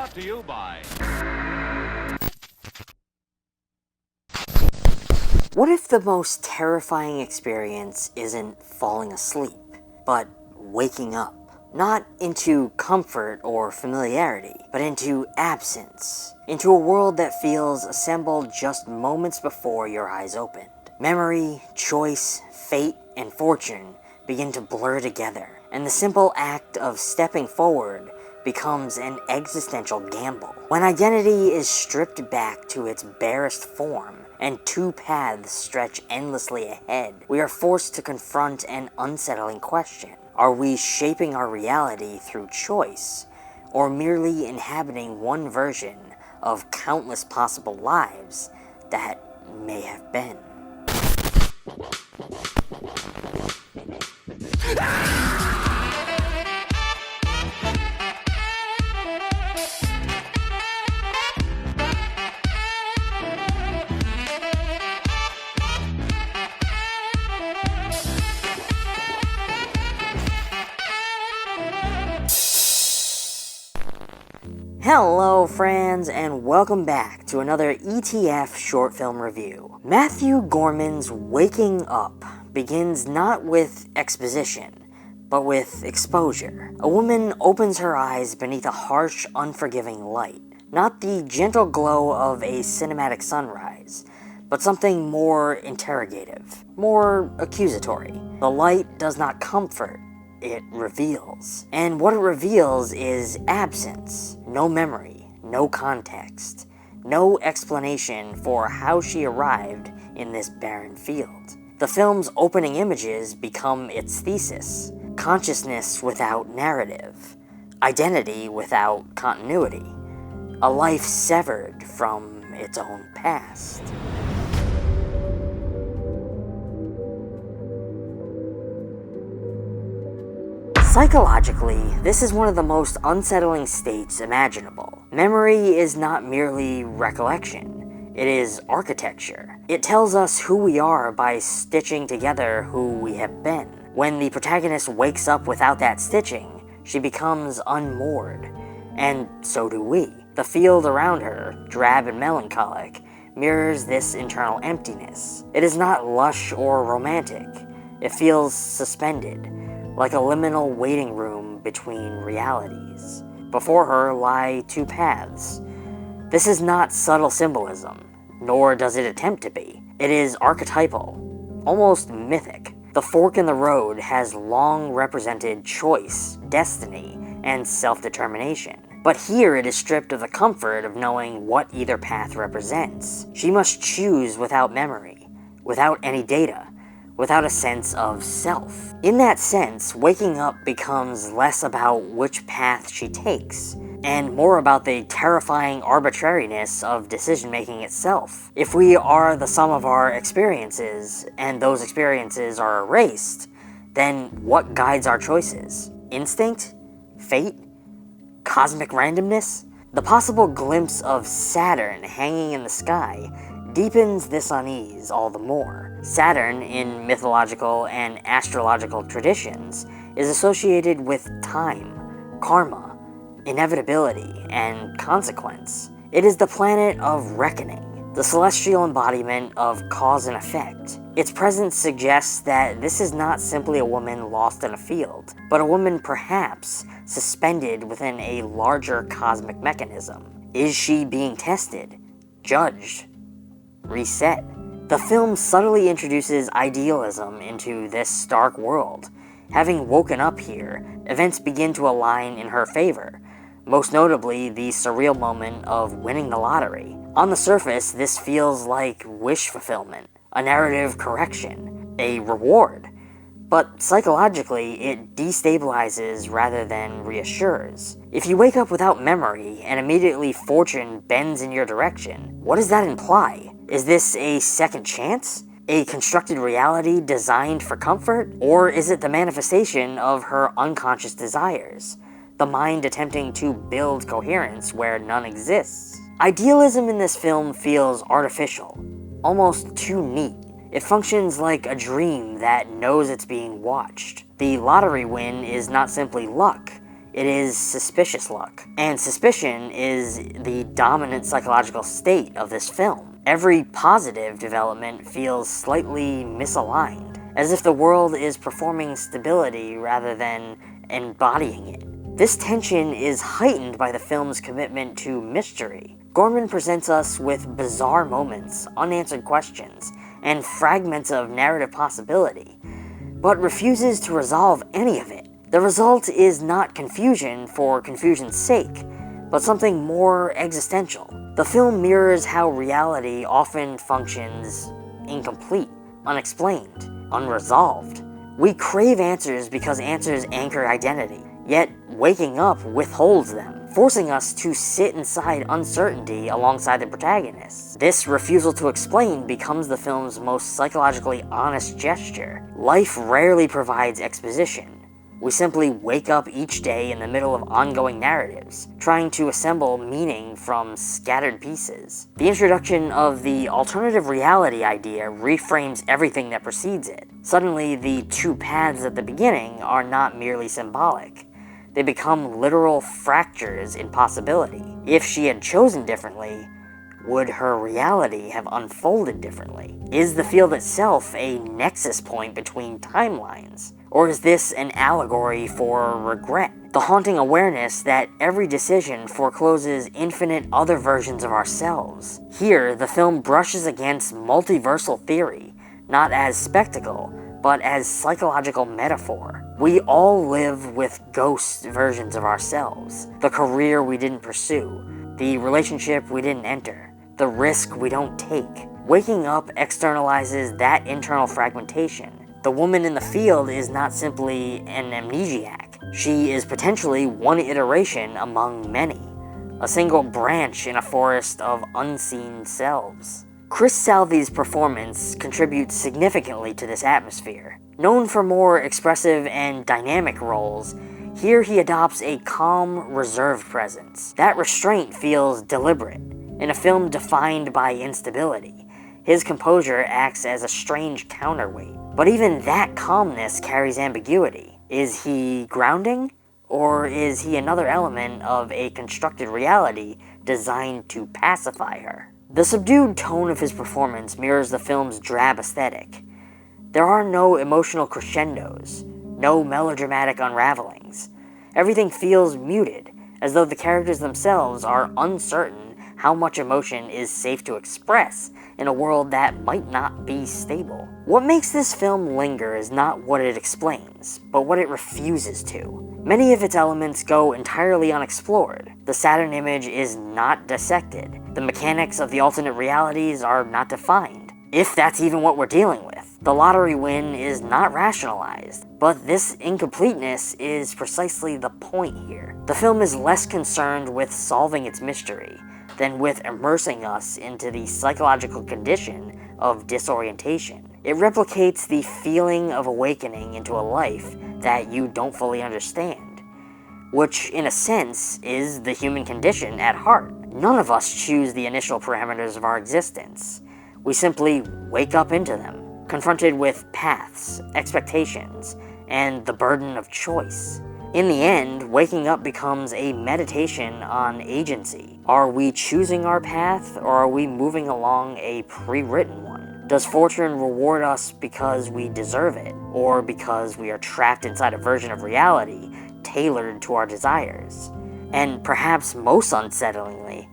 Brought to you by... What if the most terrifying experience isn't falling asleep, but waking up? Not into comfort or familiarity, but into absence. Into a world that feels assembled just moments before your eyes opened. Memory, choice, fate, and fortune begin to blur together, and the simple act of stepping forward becomes an existential gamble. When identity is stripped back to its barest form, and two paths stretch endlessly ahead, we are forced to confront an unsettling question. Are we shaping our reality through choice, or merely inhabiting one version of countless possible lives that may have been? Hello friends, and welcome back to another ETF short film review. Matthew Gorman's Waking Up begins not with exposition, but with exposure. A woman opens her eyes beneath a harsh, unforgiving light. Not the gentle glow of a cinematic sunrise, but something more interrogative, more accusatory. The light does not comfort, it reveals. And what it reveals is absence. No memory, no context, no explanation for how she arrived in this barren field. The film's opening images become its thesis. Consciousness without narrative. Identity without continuity. A life severed from its own past. Psychologically, this is one of the most unsettling states imaginable. Memory is not merely recollection, it is architecture. It tells us who we are by stitching together who we have been. When the protagonist wakes up without that stitching, she becomes unmoored, and so do we. The field around her, drab and melancholic, mirrors this internal emptiness. It is not lush or romantic. It feels suspended, like a liminal waiting room between realities. Before her lie two paths. This is not subtle symbolism, nor does it attempt to be. It is archetypal, almost mythic. The fork in the road has long represented choice, destiny, and self-determination. But here it is stripped of the comfort of knowing what either path represents. She must choose without memory, without any data, without a sense of self. In that sense, waking up becomes less about which path she takes, and more about the terrifying arbitrariness of decision-making itself. If we are the sum of our experiences, and those experiences are erased, then what guides our choices? Instinct? Fate? Cosmic randomness? The possible glimpse of Saturn hanging in the sky deepens this unease all the more. Saturn, in mythological and astrological traditions, is associated with time, karma, inevitability, and consequence. It is the planet of reckoning, the celestial embodiment of cause and effect. Its presence suggests that this is not simply a woman lost in a field, but a woman perhaps suspended within a larger cosmic mechanism. Is she being tested, judged, reset? The film subtly introduces idealism into this stark world. Having woken up here, events begin to align in her favor, most notably the surreal moment of winning the lottery. On the surface, this feels like wish fulfillment, a narrative correction, a reward. But psychologically, it destabilizes rather than reassures. If you wake up without memory and immediately fortune bends in your direction, what does that imply? Is this a second chance? A constructed reality designed for comfort? Or is it the manifestation of her unconscious desires? The mind attempting to build coherence where none exists? Idealism in this film feels artificial, almost too neat. It functions like a dream that knows it's being watched. The lottery win is not simply luck, it is suspicious luck. And suspicion is the dominant psychological state of this film. Every positive development feels slightly misaligned, as if the world is performing stability rather than embodying it. This tension is heightened by the film's commitment to mystery. Gorman presents us with bizarre moments, unanswered questions, and fragments of narrative possibility, but refuses to resolve any of it. The result is not confusion for confusion's sake, but something more existential. The film mirrors how reality often functions incomplete, unexplained, unresolved. We crave answers because answers anchor identity, yet waking up withholds them, forcing us to sit inside uncertainty alongside the protagonists. This refusal to explain becomes the film's most psychologically honest gesture. Life rarely provides exposition. We simply wake up each day in the middle of ongoing narratives, trying to assemble meaning from scattered pieces. The introduction of the alternative reality idea reframes everything that precedes it. Suddenly, the two paths at the beginning are not merely symbolic. They become literal fractures in possibility. If she had chosen differently, would her reality have unfolded differently? Is the field itself a nexus point between timelines? Or is this an allegory for regret? The haunting awareness that every decision forecloses infinite other versions of ourselves. Here, the film brushes against multiversal theory, not as spectacle, but as psychological metaphor. We all live with ghost versions of ourselves. The career we didn't pursue, the relationship we didn't enter, the risk we don't take. Waking up externalizes that internal fragmentation. The woman in the field is not simply an amnesiac. She is potentially one iteration among many, a single branch in a forest of unseen selves. Chris Salvi's performance contributes significantly to this atmosphere. Known for more expressive and dynamic roles, here he adopts a calm, reserved presence. That restraint feels deliberate. In a film defined by instability, his composure acts as a strange counterweight. But even that calmness carries ambiguity. Is he grounding? Or is he another element of a constructed reality designed to pacify her? The subdued tone of his performance mirrors the film's drab aesthetic. There are no emotional crescendos, no melodramatic unravelings. Everything feels muted, as though the characters themselves are uncertain how much emotion is safe to express in a world that might not be stable. What makes this film linger is not what it explains, but what it refuses to. Many of its elements go entirely unexplored. The Saturn image is not dissected. The mechanics of the alternate realities are not defined, if that's even what we're dealing with. The lottery win is not rationalized, but this incompleteness is precisely the point here. The film is less concerned with solving its mystery than with immersing us into the psychological condition of disorientation. It replicates the feeling of awakening into a life that you don't fully understand, which in a sense is the human condition at heart. None of us choose the initial parameters of our existence. We simply wake up into them, confronted with paths, expectations, and the burden of choice. In the end, waking up becomes a meditation on agency. Are we choosing our path, or are we moving along a pre-written one? Does fortune reward us because we deserve it, or because we are trapped inside a version of reality tailored to our desires? And perhaps most unsettlingly,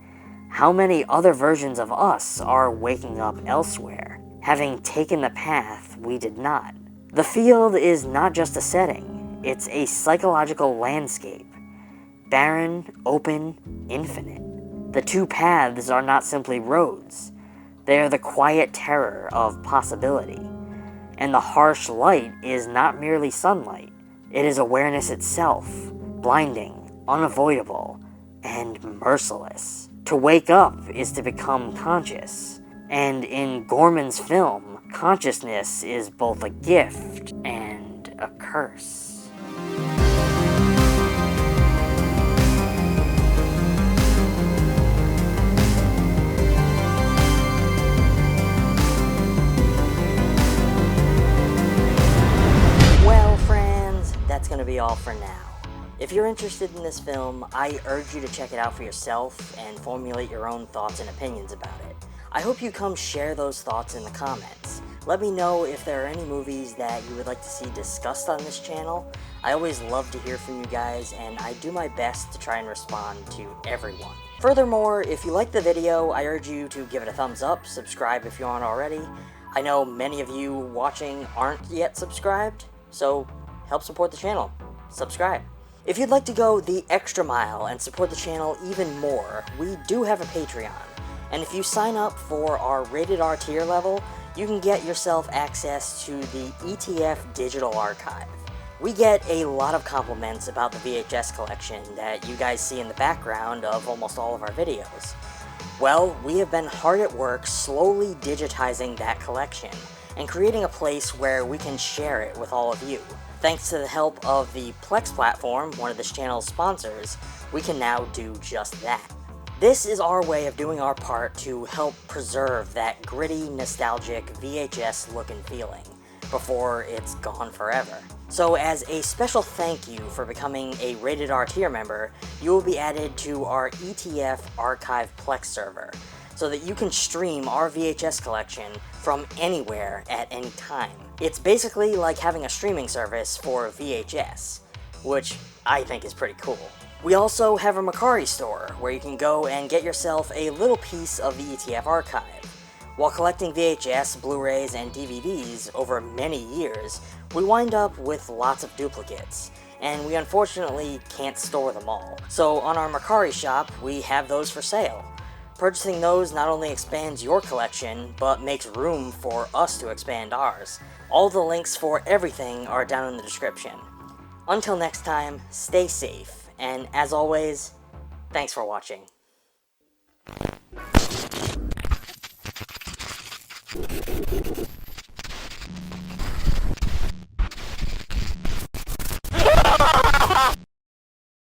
how many other versions of us are waking up elsewhere, having taken the path we did not? The field is not just a setting. It's a psychological landscape. Barren, open, infinite. The two paths are not simply roads. They are the quiet terror of possibility. And the harsh light is not merely sunlight. It is awareness itself, blinding, unavoidable, and merciless. To wake up is to become conscious. And in Gorman's film, consciousness is both a gift and a curse. Well, friends, that's going to be all for now. If you're interested in this film, I urge you to check it out for yourself and formulate your own thoughts and opinions about it. I hope you come share those thoughts in the comments. Let me know if there are any movies that you would like to see discussed on this channel. I always love to hear from you guys, and I do my best to try and respond to everyone. Furthermore, if you like the video, I urge you to give it a thumbs up, subscribe if you aren't already. I know many of you watching aren't yet subscribed, so help support the channel. Subscribe. If you'd like to go the extra mile and support the channel even more, we do have a Patreon. And if you sign up for our Rated R tier level, you can get yourself access to the ETF Digital Archive. We get a lot of compliments about the VHS collection that you guys see in the background of almost all of our videos. Well, we have been hard at work slowly digitizing that collection and creating a place where we can share it with all of you. Thanks to the help of the Plex platform, one of this channel's sponsors, we can now do just that. This is our way of doing our part to help preserve that gritty, nostalgic VHS look and feeling before it's gone forever. So as a special thank you for becoming a Rated R tier member, you will be added to our ETF Archive Plex server, so that you can stream our VHS collection from anywhere at any time. It's basically like having a streaming service for VHS, which I think is pretty cool. We also have a Mercari store, where you can go and get yourself a little piece of the ETF archive. While collecting VHS, Blu-rays, and DVDs over many years, we wind up with lots of duplicates, and we unfortunately can't store them all. So on our Mercari shop, we have those for sale. Purchasing those not only expands your collection, but makes room for us to expand ours. All the links for everything are down in the description. Until next time, stay safe. And as always, thanks for watching.